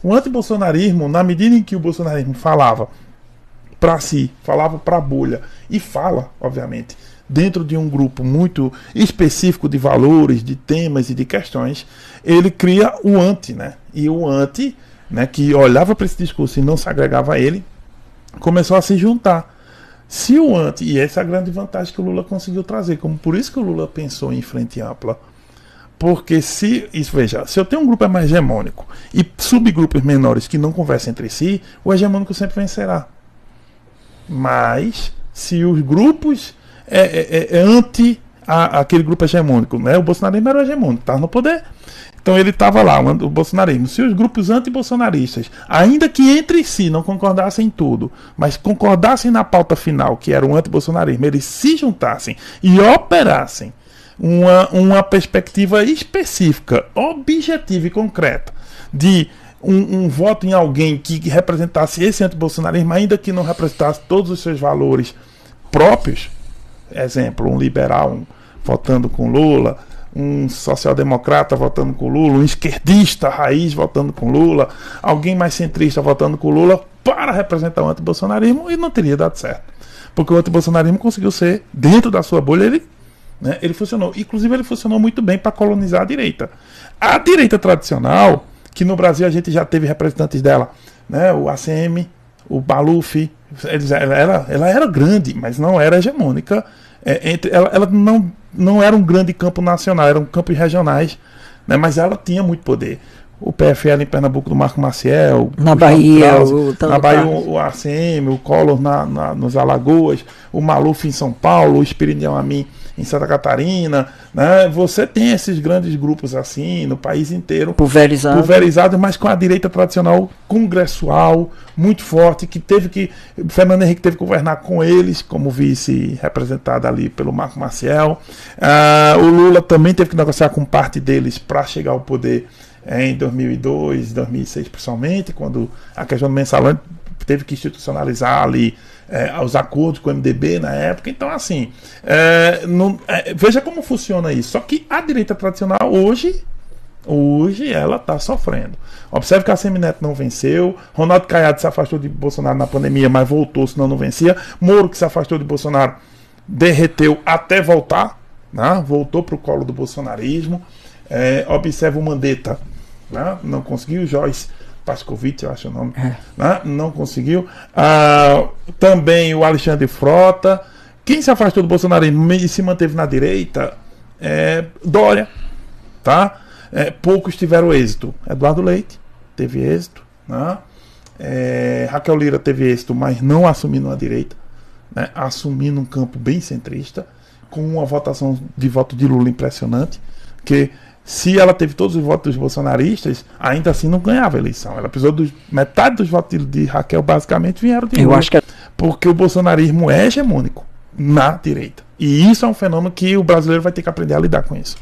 O antibolsonarismo, na medida em que o bolsonarismo falava para si, falava para a bolha, e fala, obviamente, dentro de um grupo muito específico de valores, de temas e de questões, ele cria o anti, né? E o anti, né, que olhava para esse discurso e não se agregava a ele, começou a se juntar. Se o anti, e essa é a grande vantagem que o Lula conseguiu trazer, como por isso que o Lula pensou em frente ampla. Porque se eu tenho um grupo mais hegemônico e subgrupos menores que não conversam entre si, o hegemônico sempre vencerá. Mas se os grupos anti aquele grupo hegemônico, né? O bolsonarismo era o hegemônico, estava no poder, então ele estava lá, o bolsonarismo. Se os grupos antibolsonaristas, ainda que entre si não concordassem em tudo, mas concordassem na pauta final, que era o antibolsonarismo, eles se juntassem e operassem uma perspectiva específica, objetiva e concreta de um voto em alguém que representasse esse antibolsonarismo, ainda que não representasse todos os seus valores próprios. Exemplo, um liberal votando com Lula, um social-democrata votando com Lula, um esquerdista raiz votando com Lula, alguém mais centrista votando com Lula para representar o antibolsonarismo, e não teria dado certo. Porque o antibolsonarismo conseguiu ser, dentro da sua bolha, ele funcionou. Inclusive, ele funcionou muito bem para colonizar a direita. A direita tradicional, que no Brasil a gente já teve representantes dela, né? O ACM, o Maluf, ela era grande, mas não era hegemônica. Ela não era um grande campo nacional, eram campos regionais, né? Mas ela tinha muito poder. O PFL em Pernambuco do Marco Maciel, na Bahia, o ACM, o Collor nos Alagoas, o Maluf em São Paulo, o Espírito Amin em Santa Catarina, né? Você tem esses grandes grupos assim no país inteiro, pulverizados, mas com a direita tradicional congressual muito forte, Fernando Henrique teve que governar com eles como vice representado ali pelo Marco Maciel. O Lula também teve que negociar com parte deles para chegar ao poder em 2002, 2006 principalmente, quando a questão do mensalão teve que institucionalizar ali os acordos com o MDB na época. Então, assim, veja como funciona isso. Só que a direita tradicional hoje ela está sofrendo. Observe que a Semineto não venceu, Ronaldo Caiado se afastou de Bolsonaro na pandemia, mas voltou, senão não vencia. Moro, que se afastou de Bolsonaro, derreteu até voltar, né? Voltou para o colo do bolsonarismo. Observa o Mandetta, né? Não conseguiu. Joyce Pascovitch, eu acho o nome, né? Não conseguiu. Também o Alexandre Frota. Quem se afastou do bolsonarismo e se manteve na direita Dória, tá? Poucos tiveram êxito. Eduardo Leite teve êxito, né? Raquel Lira teve êxito, mas não assumindo a direita, né? Assumindo um campo bem centrista, com uma votação de voto de Lula impressionante, que se ela teve todos os votos dos bolsonaristas, ainda assim não ganhava a eleição. Ela precisou metade dos votos de Raquel, basicamente, vieram de Lula. Porque o bolsonarismo é hegemônico na direita. E isso é um fenômeno que o brasileiro vai ter que aprender a lidar com isso.